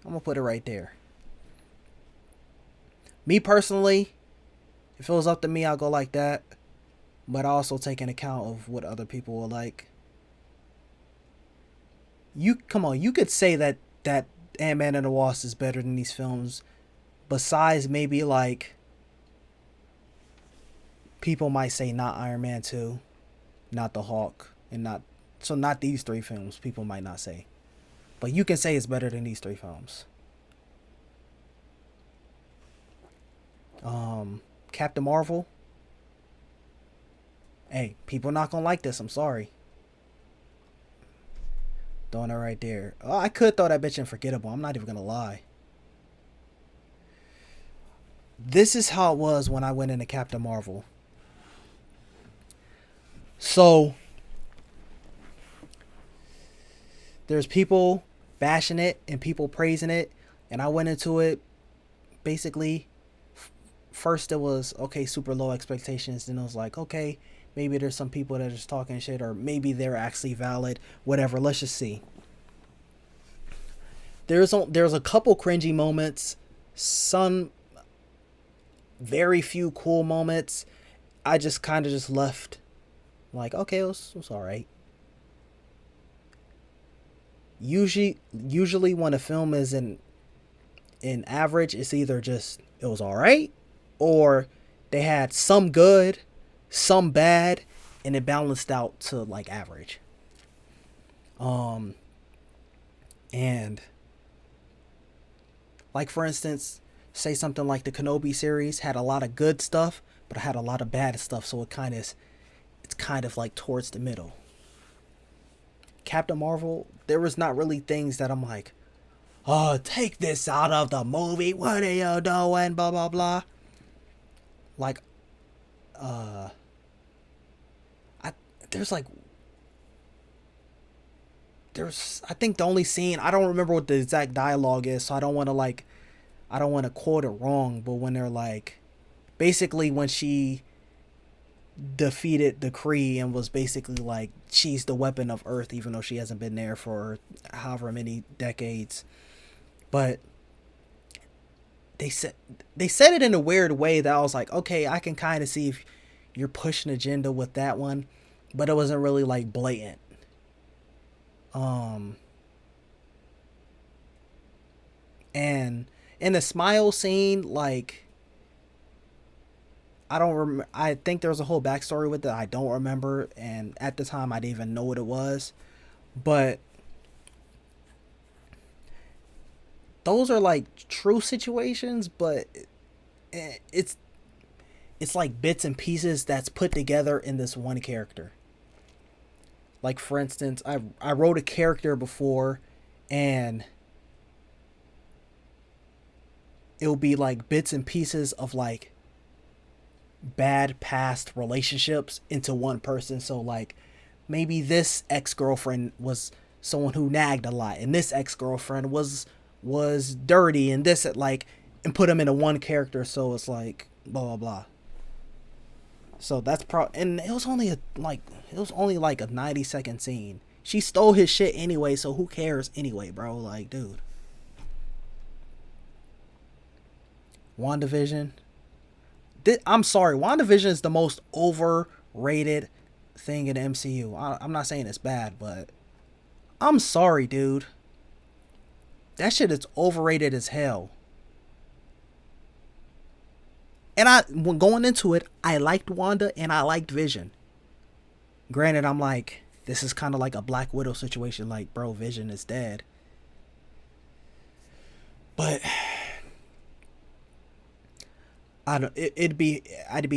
I'm gonna put it right there. Me personally, if it was up to me, I'll go like that. But I also take into account of what other people will like. You come on, you could say that Ant-Man and the Wasp is better than these films. Besides maybe like people might say not Iron Man 2, not the Hulk, and not these three films. People might not say. But you can say it's better than these three films. Captain Marvel. Hey, people not gonna like this. I'm sorry. Throwing it right there. Oh, I could throw that bitch in Forgettable. I'm not even gonna lie. This is how it was when I went into Captain Marvel. So there's people bashing it and people praising it, and I went into it basically. First it was okay, super low expectations. Then it was like, okay, maybe there's some people that are just talking shit, or maybe they're actually valid. Whatever. Let's just see. There's a couple cringy moments, some very few cool moments. I just kind of just left like, okay, it was all right. Usually when a film is in average, it's either just it was all right, or they had some good, some bad, and it balanced out to like average. And like for instance, say something like the Kenobi series had a lot of good stuff, but it had a lot of bad stuff, so it's kind of like towards the middle. Captain Marvel, there was not really things that I'm like, oh, take this out of the movie. What are you doing? Blah blah blah. Like, there's I think the only scene, I don't remember what the exact dialogue is, so I don't want to quote it wrong, but when they're like, basically when she defeated the Kree and was basically like, she's the weapon of Earth, even though she hasn't been there for however many decades. But they said it in a weird way that I was like, okay, I can kind of see if you're pushing agenda with that one, but it wasn't really like blatant. And in the smile scene, like, I don't remember. I think there was a whole backstory with it. I don't remember, and at the time, I didn't even know what it was. But those are like true situations, but it's like bits and pieces that's put together in this one character. Like for instance, I wrote a character before, and it'll be like bits and pieces of like bad past relationships into one person. So like maybe this ex-girlfriend was someone who nagged a lot, and this ex-girlfriend was dirty, and this like, and put them into one character. So it's like blah blah blah. So that's and it was only like a 90-second scene. She stole his shit anyway, so who cares anyway, bro? Like, dude. WandaVision. I'm sorry, WandaVision is the most overrated thing in the MCU. I'm not saying it's bad, but I'm sorry, dude. That shit is overrated as hell. And when going into it, I liked Wanda and I liked Vision. Granted, I'm like, this is kind of like a Black Widow situation. Like, bro, Vision is dead. But I'd be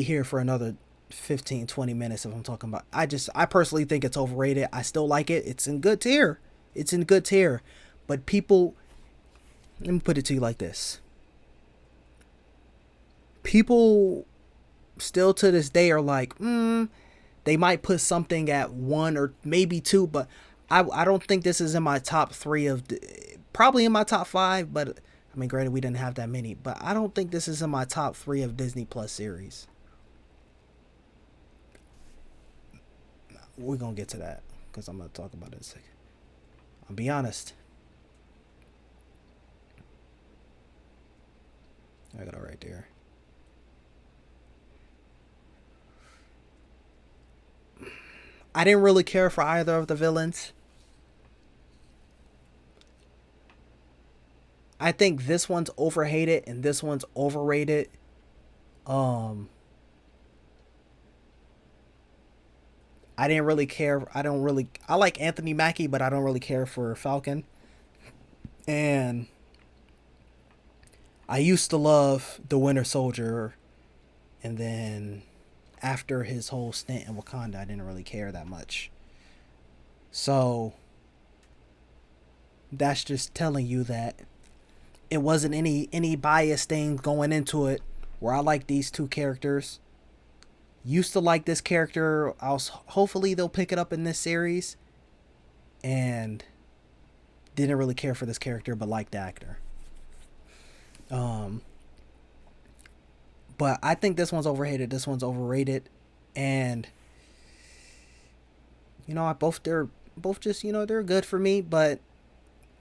here for another 15, 20 minutes if I'm talking about. I personally think it's overrated. I still like it. It's in good tier. But people, let me put it to you like this. People still to this day are like, they might put something at 1 or maybe 2, but I don't think this is in my top 3 of, probably in my top 5, but I mean, granted, we didn't have that many, but I don't think this is in my top 3 of Disney Plus series. We're going to get to that because I'm going to talk about it in a second. I'll be honest. I got it right there. I didn't really care for either of the villains. I think this one's overhated and this one's overrated. I didn't really care. I like Anthony Mackie, but I don't really care for Falcon. And I used to love the Winter Soldier, and then after his whole stint in Wakanda, I didn't really care that much. So that's just telling you that it wasn't any bias thing going into it, where I like these two characters. Used to like this character. Hopefully they'll pick it up in this series. And didn't really care for this character, but liked the actor. But I think this one's overhated. This one's overrated, and they're both just they're good for me. But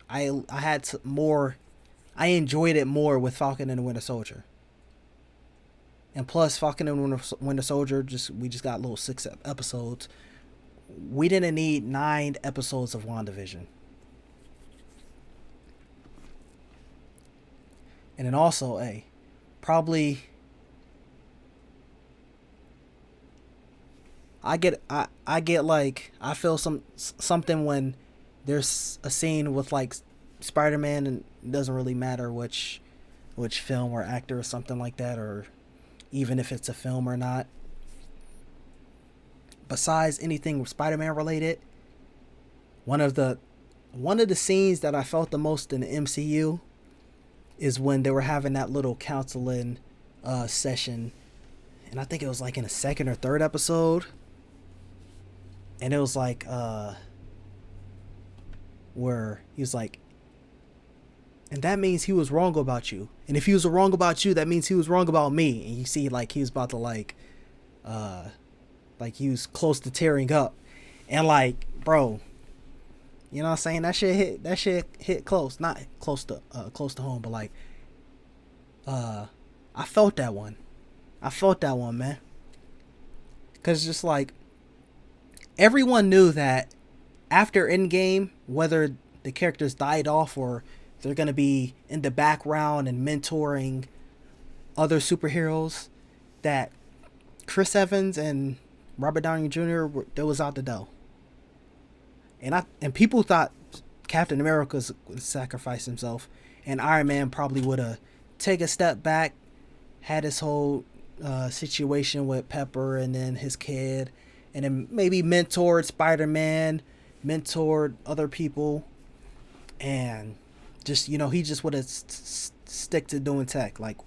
I had more. I enjoyed it more with Falcon and the Winter Soldier. And plus, Falcon and Winter Soldier we just got little 6 episodes. We didn't need 9 episodes of WandaVision. And then also, probably I get like, I feel something when there's a scene with like Spider-Man, and it doesn't really matter which film or actor or something like that, or even if it's a film or not. Besides anything Spider-Man related, one of the scenes that I felt the most in the MCU is when they were having that little counseling session, and I think it was like in the 2nd or 3rd episode, and it was like where he was like, and that means he was wrong about you, and if he was wrong about you, that means he was wrong about me. And you see, like, he was about to like he was close to tearing up, and like, bro, you know what I'm saying, that shit hit close, not close to home, but like I felt that one, man, because just like everyone knew that after Endgame, whether the characters died off or they're going to be in the background and mentoring other superheroes, that Chris Evans and Robert Downey Jr. They was out the door. And people thought Captain America would sacrifice himself, and Iron Man probably would have taken a step back, had his whole situation with Pepper and then his kid, and then maybe mentored Spider-Man, mentored other people, and just he just would have stick to doing tech. Like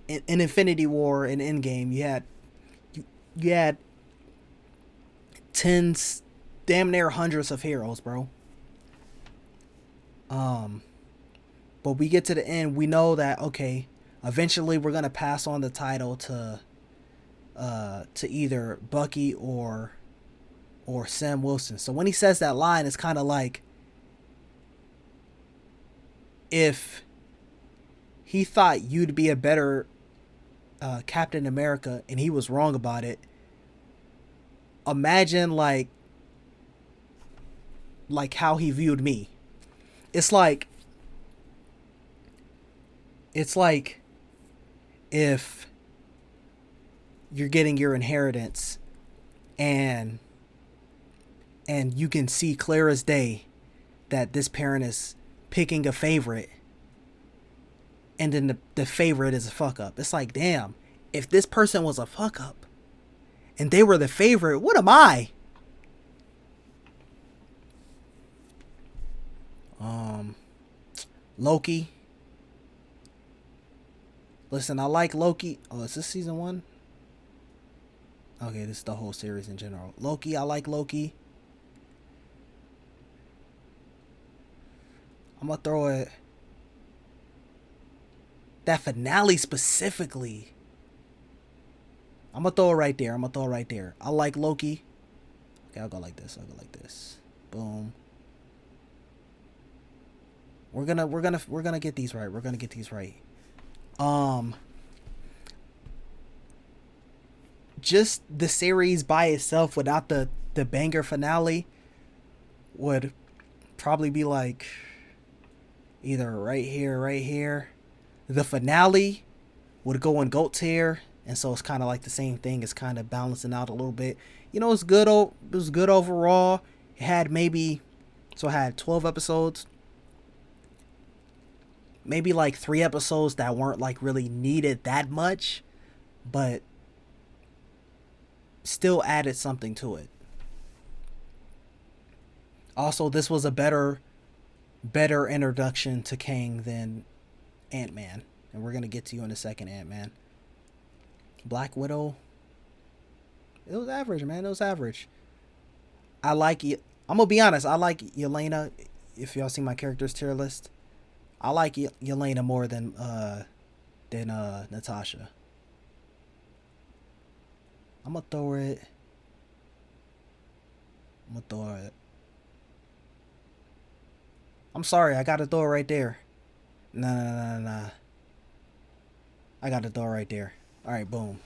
in Infinity War and Endgame, you had tens, damn near hundreds of heroes, bro. But we get to the end, we know that okay, eventually we're gonna pass on the title to either Bucky or Sam Wilson. So when he says that line, it's kind of like if he thought you'd be a better Captain America and he was wrong about it. Imagine like how he viewed me. It's like if you're getting your inheritance and you can see clear as day that this parent is picking a favorite, and then the favorite is a fuck up. It's like, damn, if this person was a fuck up and they were the favorite, what am I? Loki. Listen, I like Loki. Oh, is this season 1? Okay, this is the whole series in general. Loki, I like Loki. I'm gonna throw it. That finale specifically. I'm gonna throw it right there. I like Loki. Okay, I'll go like this. Boom. We're gonna get these right. Just the series by itself without the banger finale would probably be like either right here. The finale would go in GOAT tier, and so it's kind of like the same thing. It's kind of balancing out a little bit. It's good. It was good overall. It had it had 12 episodes. Maybe like 3 episodes that weren't like really needed that much, but still added something to it. Also, this was a better introduction to Kang than Ant-Man, and we're gonna get to you in a second. Ant-Man. Black Widow, it was average, man. It was average. I like it. I'm gonna be honest, I like Yelena. If y'all see my characters tier list, I like Yelena more than Natasha. I'm gonna throw it. I'm sorry, I gotta throw it right there. Nah. I gotta throw it right there. Alright, boom.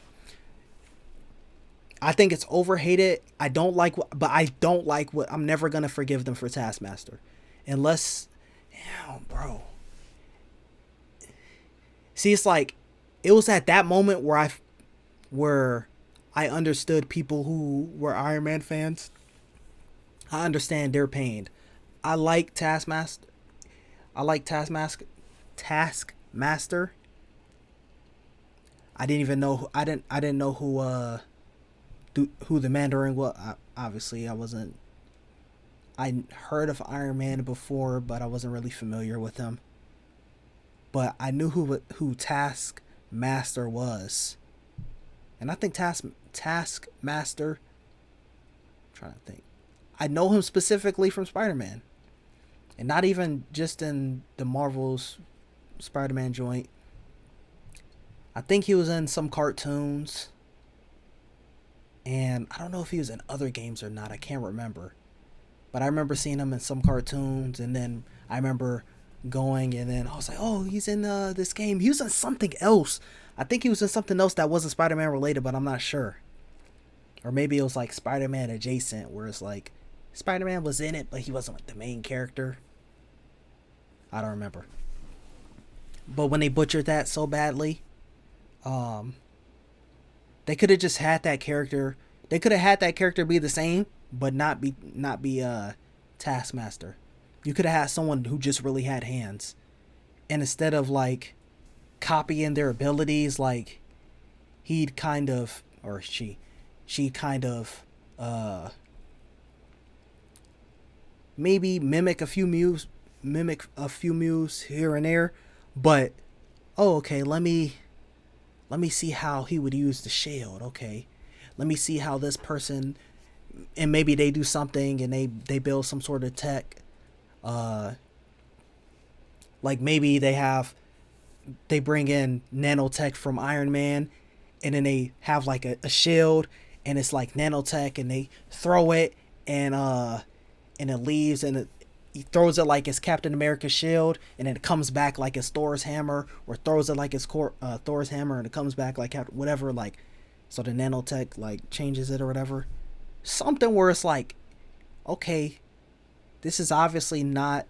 I think it's overhated. I don't like what I'm never gonna forgive them for Taskmaster. Unless, bro. See, it's like, it was at that moment where I understood people who were Iron Man fans. I understand their pain. I like Taskmaster. I didn't know who the Mandarin was. Obviously, I heard of Iron Man before, but I wasn't really familiar with him. But I knew who Taskmaster was, and I think Taskmaster. I'm trying to think. I know him specifically from Spider-Man, and not even just in the Marvel's Spider-Man joint. I think he was in some cartoons, and I don't know if he was in other games or not. I can't remember, but I remember seeing him in some cartoons, and then I remember going, and then I was like, oh, he's in this game. He was in something else. I think he was in something else that wasn't Spider-Man related, but I'm not sure. Or maybe it was like Spider-Man adjacent, where it's like Spider-Man was in it, but he wasn't like the main character. I don't remember. But when they butchered that so badly, they could have just had that character. They could have had that character be the same, but not be Taskmaster. You could have had someone who just really had hands, and instead of like copying their abilities. Like he'd kind of, or she kind of maybe mimic a few moves here and there, but oh, okay, let me see how he would use the shield. Okay, let me see how this person, and maybe they do something and they build some sort of tech, like maybe they bring in nanotech from Iron Man, and then they have like a shield, and it's like nanotech, and they throw it, and it leaves, and he throws it like it's Captain America's shield, and then it comes back like it's Thor's hammer, or throws it like it's Thor's hammer, and it comes back like whatever, like, so the nanotech like changes it or whatever. Something where it's like, okay, this is obviously not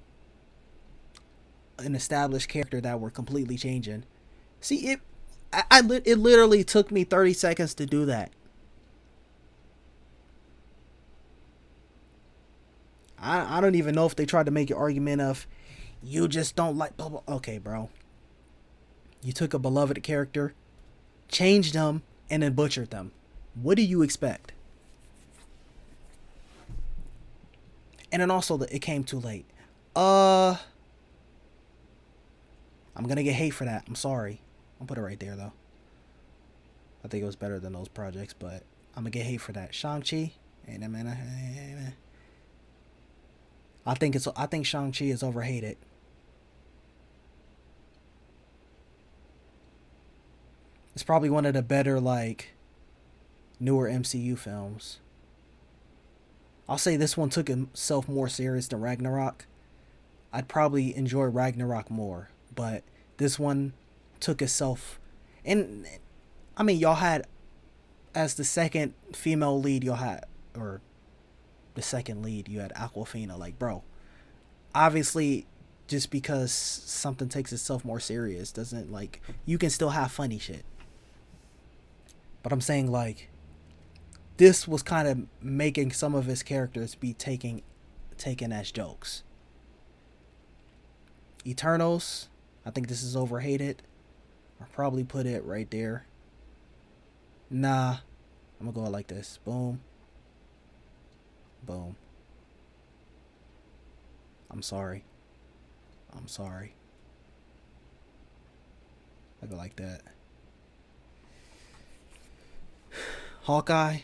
an established character that we're completely changing. See, it literally took me 30 seconds to do that. I don't even know if they tried to make an argument of you just don't like blah, blah. Okay, bro. You took a beloved character, changed them, and then butchered them. What do you expect? And then also it came too late. I'm gonna get hate for that. I'm sorry. I'll put it right there though. I think it was better than those projects, but I'm gonna get hate for that. Shang-Chi. I think Shang-Chi is overhated. It's probably one of the better, like, newer MCU films. I'll say this one took itself more serious than Ragnarok. I'd probably enjoy Ragnarok more, but this one took itself, and I mean, y'all had, as the second female lead, or the second lead, you had Aquafina. Like, bro, obviously, just because something takes itself more serious doesn't, like, you can still have funny shit. But I'm saying, like, this was kind of making some of his characters be taken as jokes. Eternals, I think this is overhated. I'll probably put it right there. Nah, I'm gonna go like this. Boom. Boom. I'm sorry. I go like that. Hawkeye,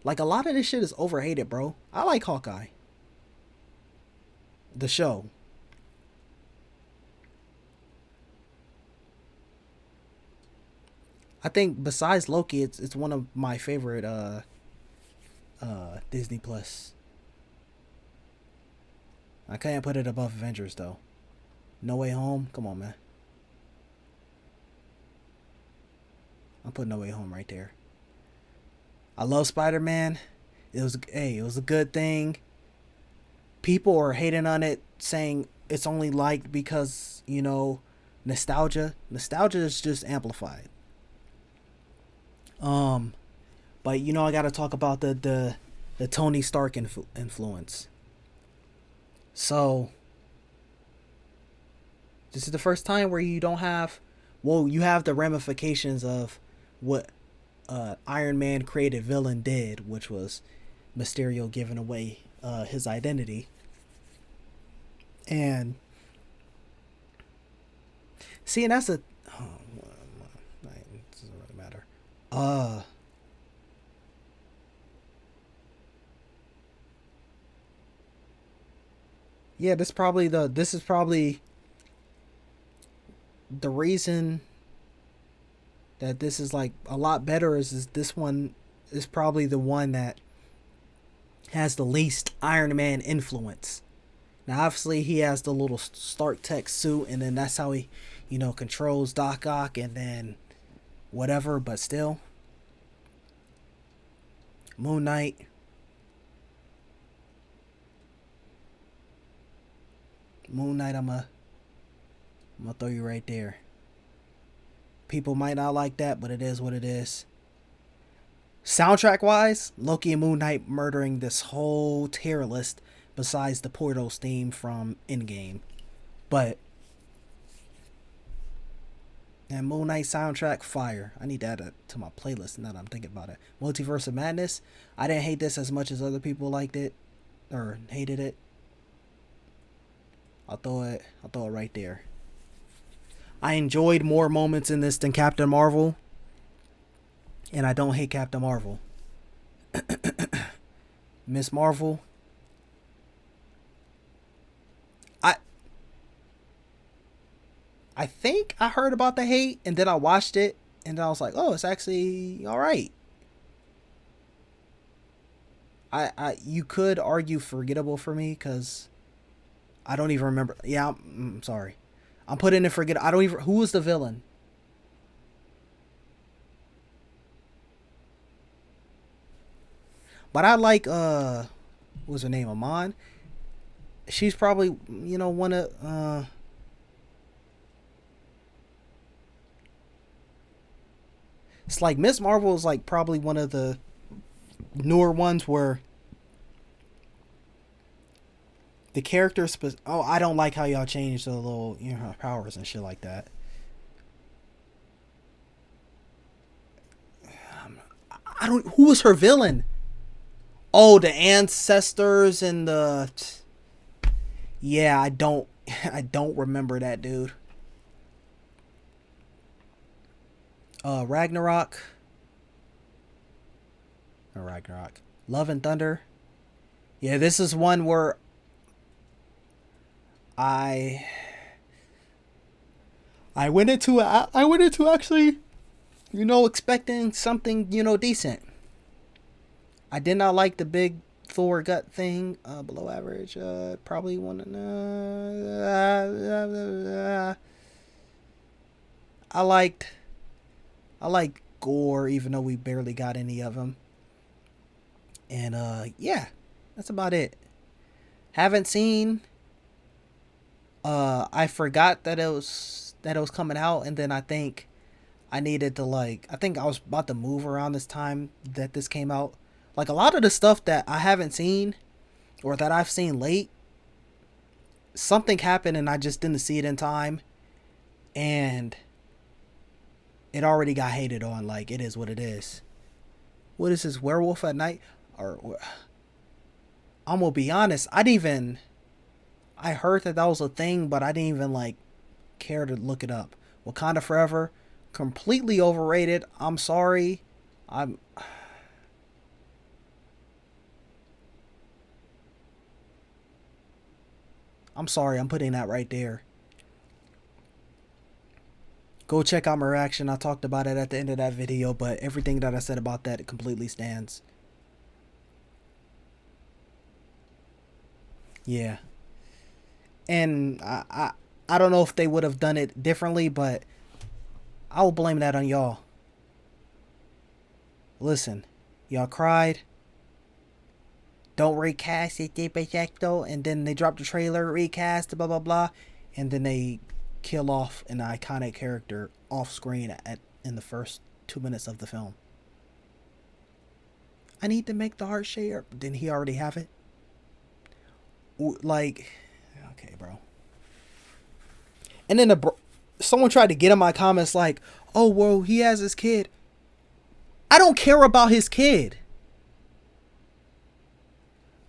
like, a lot of this shit is overhated, bro. I like Hawkeye, the show. I think besides Loki, it's one of my favorite Disney Plus. I can't put it above Avengers though. No Way Home, come on, man. I'll put No Way Home right there. I love Spider-Man. It was a good thing. People are hating on it, saying it's only liked because, nostalgia. Nostalgia is just amplified. But I gotta talk about the Tony Stark influence. So this is the first time where you don't have, you have the ramifications of what Iron Man created villain did, which was Mysterio giving away his identity. And see, and that's it doesn't really matter. Yeah, this is probably the reason that this is like a lot better is this one is probably the one that has the least Iron Man influence. Now, obviously, he has the little Stark Tech suit, and then that's how he, controls Doc Ock, and then whatever. But still, Moon Knight. I'm gonna throw you right there. People might not like that, but it is what it is. Soundtrack wise, Loki and Moon Knight murdering this whole tier list besides the Portals theme from Endgame. But And Moon Knight soundtrack, fire. I need to add it to my playlist now that I'm thinking about it. Multiverse of Madness. I didn't hate this as much as other people liked it or hated it. I'll throw it right there. I enjoyed more moments in this than Captain Marvel. And I don't hate Captain Marvel. Miss Marvel. I think I heard about the hate and then I watched it and then I was like, oh, it's actually alright. You could argue forgettable for me because I don't even remember. Yeah, I'm sorry. I'm putting in forget. I don't even. Who was the villain? But I like what was her name? Amon. She's probably one of it's like Miss Marvel is like probably one of the newer ones where the characters. Oh, I don't like how y'all changed the little powers and shit like that. I don't. Who was her villain? Oh, the ancestors and the. Yeah, I don't. I don't remember that, dude. Ragnarok. Or Ragnarok. Love and Thunder. Yeah, this is one where I went into actually, expecting something, decent. I did not like the big Thor gut thing. Below average. Probably one. I liked Gore, even though we barely got any of them. And yeah, that's about it. Haven't seen. I forgot that it was coming out, and then I think I needed to I think I was about to move around this time that this came out. Like a lot of the stuff that I haven't seen or that I've seen late, something happened and I just didn't see it in time, and it already got hated on. Like, it is what it is. What is this, Werewolf at Night? Or I'm gonna be honest, I heard that was a thing, but I didn't even care to look it up. Wakanda Forever, completely overrated. I'm sorry. I'm sorry. I'm putting that right there. Go check out my reaction. I talked about it at the end of that video, but everything that I said about that, it completely stands. Yeah. And I don't know if they would have done it differently, but I will blame that on y'all. Listen, y'all cried. Don't recast it, and then they drop the trailer, recast, blah blah blah, and then they kill off an iconic character off screen in the first 2 minutes of the film. I need to make the heart share. Didn't he already have it? Okay, bro. And then someone tried to get in my comments like, oh, well, he has his kid. I don't care about his kid.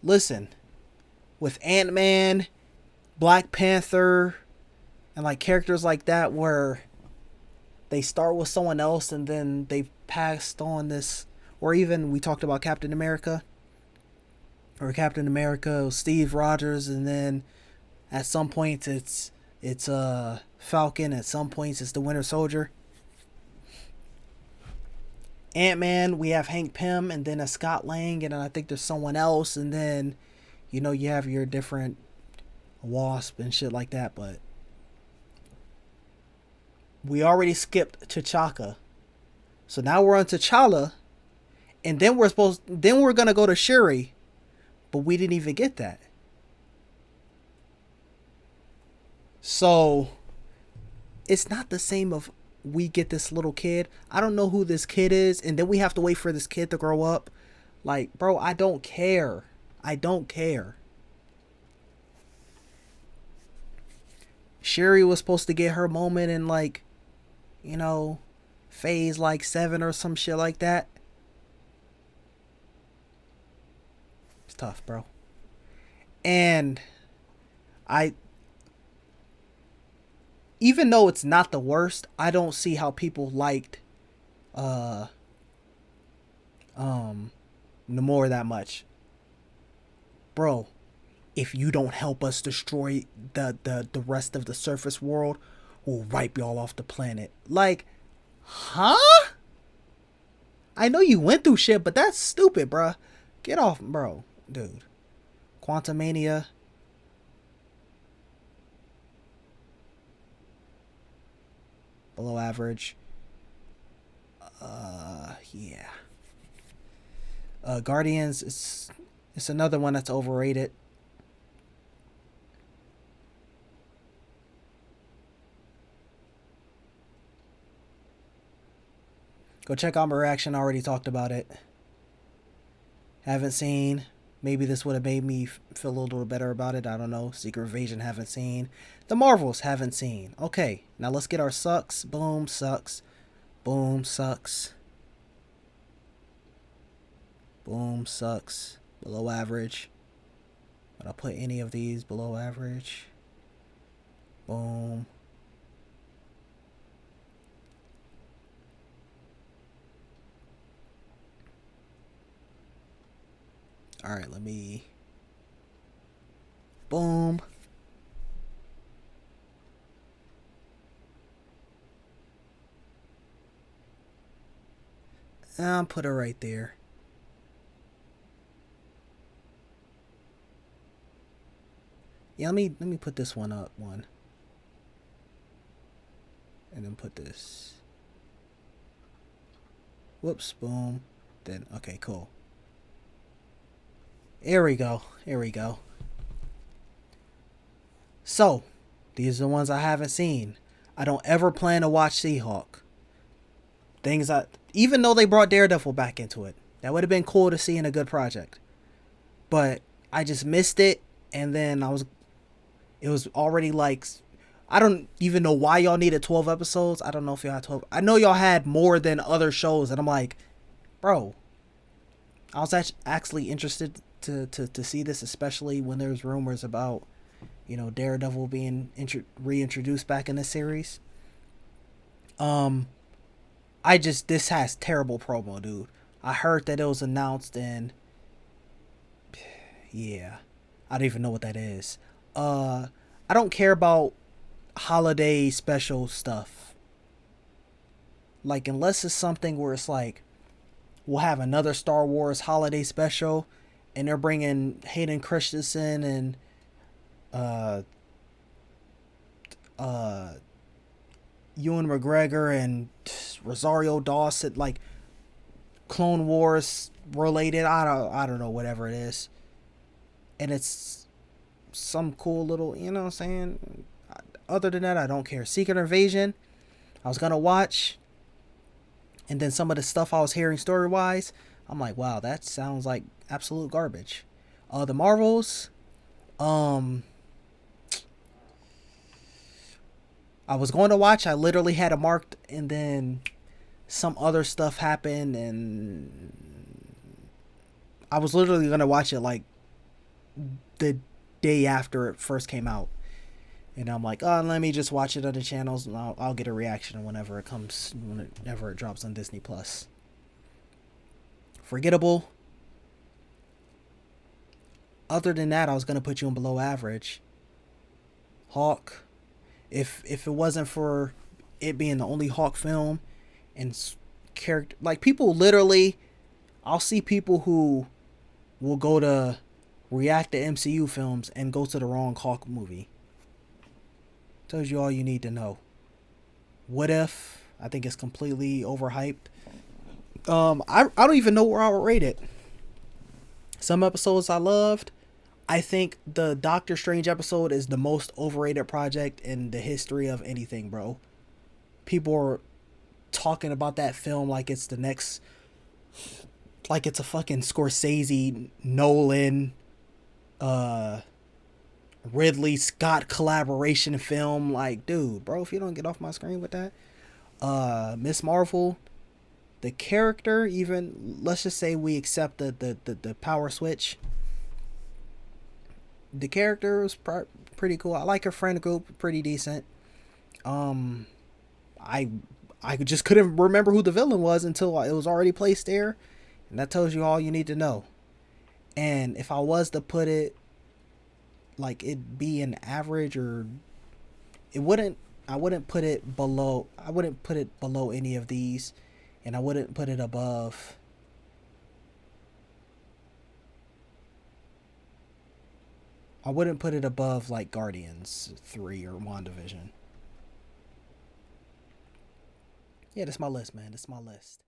Listen, with Ant-Man, Black Panther, and characters like that where they start with someone else and then they passed on this, or even we talked about Captain America, Steve Rogers, and then at some points it's Falcon, at some points it's the Winter Soldier. Ant-Man, we have Hank Pym, and then a Scott Lang, and then I think there's someone else, and then you have your different Wasp and shit like that. But we already skipped T'Chaka, so now we're on T'Challa, and then we're gonna go to Shuri, but we didn't even get that. So it's not the same of we get this little kid. I don't know who this kid is, and then we have to wait for this kid to grow up. Bro, I don't care. Shuri was supposed to get her moment in you know, phase like 7 or some shit like that. It's tough, bro. And I, even though it's not the worst, I don't see how people liked uh Namor that much. Bro, if you don't help us destroy the rest of the surface world, we'll wipe y'all off the planet. Like, huh? I know you went through shit, but that's stupid, bruh. Get off, bro. Dude. Quantumania. Below average. Yeah. Guardians, it's another one that's overrated. Go check out my reaction. I already talked about it. Haven't seen. Maybe this would have made me feel a little better about it. I don't know. Secret Invasion, haven't seen. The Marvels, haven't seen. Okay, now let's get our sucks. Boom, sucks. Boom, sucks. Boom, sucks. Below average. Would I put any of these below average? Boom. Alright, let me... Boom. I'll put it right there. Yeah, let me put this one up one. And then put this. Whoops, boom. Then okay, cool. Here we go. Here we go. So, these are the ones I haven't seen. I don't ever plan to watch She-Hulk. Things I, even though they brought Daredevil back into it, that would have been cool to see in a good project. But I just missed it, and then it was already like, I don't even know why y'all needed 12 episodes. I don't know if y'all had 12. I know y'all had more than other shows, and I'm like, bro, I was actually interested to see this, especially when there's rumors about, you know, Daredevil being reintroduced back in the series. This has terrible promo, dude. I heard that it was announced, and yeah, I don't even know what that is. I don't care about holiday special stuff. Like, unless it's something where it's like, we'll have another Star Wars holiday special, and they're bringing Hayden Christensen and Ewan McGregor and Rosario Dawson, like Clone Wars related. I don't know, whatever it is, and it's some cool little, you know what I'm saying. Other than that, I don't care. Secret Invasion, I was gonna watch, and then some of the stuff I was hearing story wise, I'm like, wow, that sounds like absolute garbage. The Marvels, I was going to watch. I literally had it marked, and then some other stuff happened, and I was literally going to watch it like the day after it first came out. And I'm like, oh, let me just watch it on the channels, and I'll get a reaction whenever it drops on Disney Plus. Forgettable. Other than that, I was going to put you in below average. Hawk. If it wasn't for it being the only Hawk film and character, like, people literally, I'll see people who will go to react to MCU films and go to the wrong Hawk movie. Tells you all you need to know. What If, I think it's completely overhyped. I don't even know where I would rate it. Some episodes I loved. I think the Doctor Strange episode is the most overrated project in the history of anything, bro. People are talking about that film like it's the next, like it's a fucking Scorsese, Nolan, Ridley Scott collaboration film. Like, dude, bro, if you don't get off my screen with that. Miss Marvel, the character, even let's just say we accept the power switch. The character was pretty cool. I like her friend group, pretty decent. Um, I I just couldn't remember who the villain was until it was already placed there, and that tells you all you need to know. And if I was to put it like it be an average, or it wouldn't, I wouldn't put it below. I wouldn't put it below any of these, and I wouldn't put it above. I wouldn't put it above like Guardians 3 or WandaVision. Yeah, that's my list, man. That's my list.